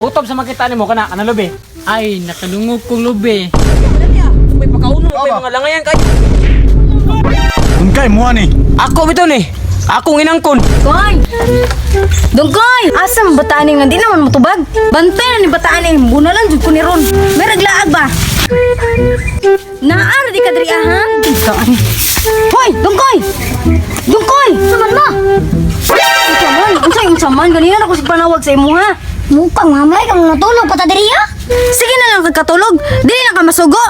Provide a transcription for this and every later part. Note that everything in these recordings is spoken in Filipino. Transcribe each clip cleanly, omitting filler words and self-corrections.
Utob sa makita nimo kana lubi. Ay, nakalungog kong lubi. May pakauno, may mga langayan kayo. Kay mo ni. Ako bito ni. Akong inangkon. Koy! Dungkoy! Asam bataan nga di naman matubag. Bantay na ni bataan eh. Bunalan jud ko ni ron. May raglaag ba? Naar di ka diri aha. Ito ani. Hoy, Dungkoy! Dungkoy! Saman na. Unsaman, unsaman ganina ako sig panawag sa imo ha. Mukhang mamay kang natulog pa ta diri ha? Sige na lang kagkatulog. Dili na ka masugo.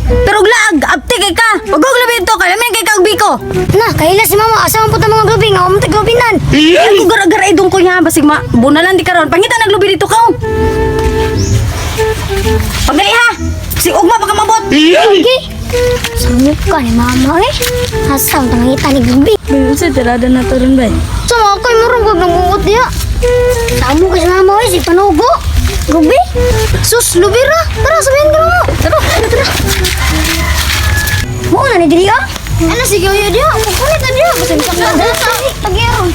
Pero glaag, abti kay ka. Pagog labi ito, kalamin kay kag biko. Na, kaila si mama asa man puta mga glubing, ako matag glubinan. Ako gara-gara idong ko niya basig ma. Bunalan di karon. Pangita naglubi dito ka. Pagdali ha. Si ugma pa ka mabot. Sige. Samuk ka ni mama eh. Asam tangita ni glubing. Sa tirada na to rin ba? So ako'y marunggog ng uot niya. Samu ka si mama eh, si panugo. Gubi. Sus, lubira. Tara, sabihin ka mo. Tara, tara. Mo na ni diri ah. Ano si Goyo dia? Kukulit na dia. Kasi bisa na dito. Tagiron.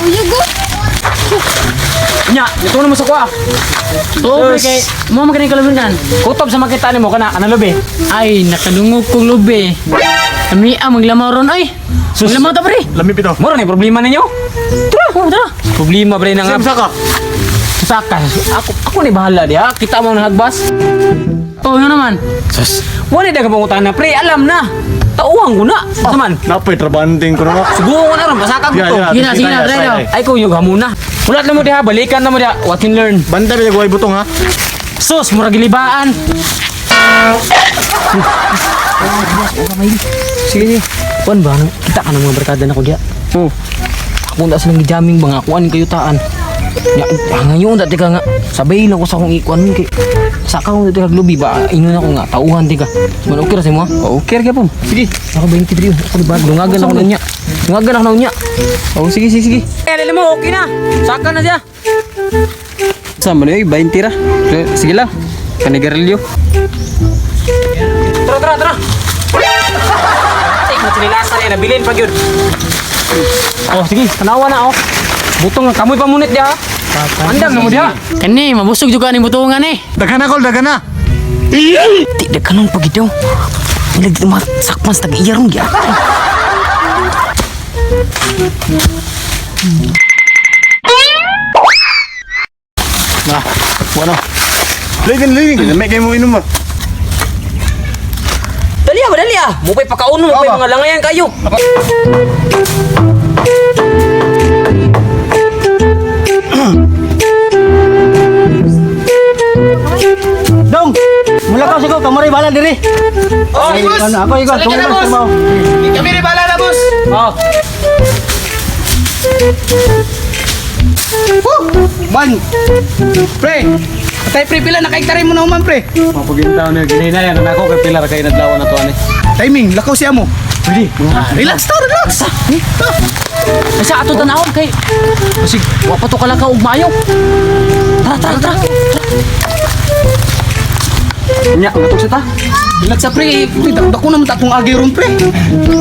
Uy, go. Nya, ito na mo sa kuha. Tuob kay mo maganing kalubinan. Utob sa makita nimo kana lubi. Ay, nakalungog kong lubi. Kami maglamaw ron ay. Maglamaw ta pre. Lami pito. Moro ni problema ninyo. Tara. Problema pre nang Sim saka. Saka. Ako ni bahala dia. Kita mo na hagbas. Oh, yun naman. Sus. Wala dagang pangutana pre, alam na. Tauhan ko na. Naman. Napay trabanding ko na. Siguro na ron, pasakag ko to. Yeah, Sige na, yeah. Ay, ko yung hamuna. Ulat na mo diha, balikan na mo diha. What and learn. Banda ba guway butong ha? Sus, murag gilibaan. Sige. Kuan ba? Kita ka ng mga barkada na ko diha. Oh. Ako na silang jamming ba nga, kuan kayo taan. Ngayon, dati ka nga, sabay lang ko sa akong ikuan kay saka ko dati kaglubi ba, inon ako nga, tauhan di ka. Man okay ra sa mo? Okay ra po. Sige, ako 23. Ako di ba, lungagan ako na niya. Lungagan ako na niya. Oh, sige. Alam mo, okay na. Saka na siya. Sama na 20 ra. Sige lang. Kanigarilyo. Tara. Ay, matinilasan eh, nabilin pag yun. Oh, sige, tanawa na oh. Butong kamoy pamunit dia. Andam na mo dia. Kani mabusog juga ni butungan eh. Daghan ako, daghan na. Tidak kanon pagi daw. Ilag mat sakpan sa tag-iyarong ya. Nah, bueno. Living. May kayo mo inom ba? Dali ah. Mo pa'y pakauno, mo pa'y mga langayan kayo. Dong, mula ka sigo, kamuray bala diri. Oh, boss. Ako igo, Salika na, boss. Kami rin bala na, boss. Oh, Ban. Pre. Patay pre pila nakaigtaray mo na human pre. Mapagintaw na ginina yan ako kay pilar kay nadlawan na to ani. Timing, lakaw siya mo. Pwede. Relax to, relax. sa ato tanawon kay. Sige, wa pa to kala ka ug maayo. Tara. Nya, gatok sa ta. Relax sa pre. Dako naman takong agiron pre.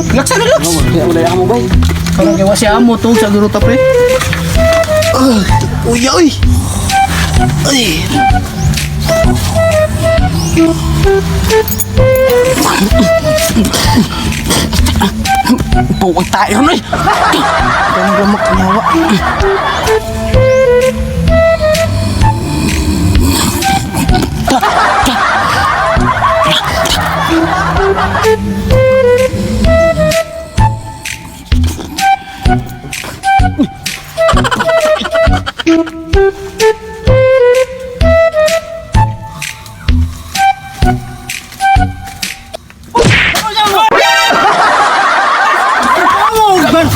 Relax na, relax. Wala mo bay. Parang gawa siya mo to sa guro ta pre. Uy. Ay. Puwag tayo noy. Gamak nyawa.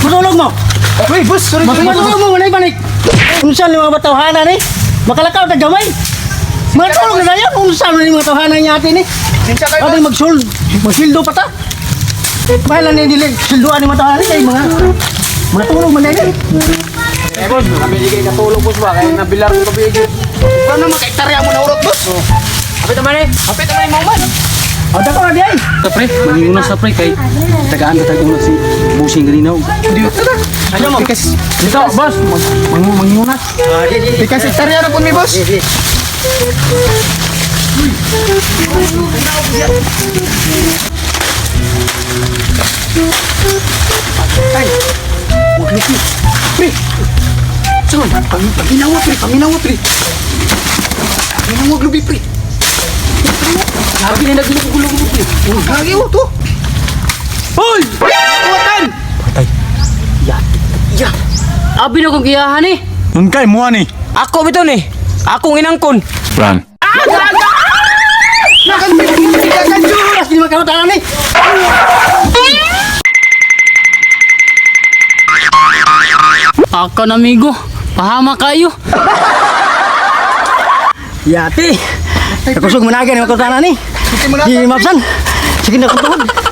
Patulog mo. Uy, boss, sorry. Matulog mo, walay balik. Unsan yung mga batawhanan eh? Makalakaw na gamay. Matulog na yan. Unsan na yung mga tawhanan niya atin eh? Ate magsildo pa ta. Bahala na yung dili. Sildoan yung mga tawhanan kay mga tulog man na yan. Eh, boss, kami di kay katulog boss ba kay nabilar ko kabi. Paano makaitarya mo na urot boss? Apit naman eh. Kapit naman yung mga man. O, dako na di ay. Pre, maninguna sa pre kay tagaan na tagong si busing ganinaw. Ano mo? Dito, boss. Manginguna. Ikas hektarya na po mi boss. Saan? Panginawa pre. Panginawa lubi pre. Lagi na naggulo-gulo pre. Kagi mo to. Hoy! Kuwatan. Abi na kong giyahan eh. Unkay mo ani. Ako bitaw ni. Akong inangkon. Run. Oras di magkaroon ni. Ako na amigo. Pahama kayo. Yati. Kakusog managan ni magkaroon ni. Di mapsan. Sige na kuntuhod.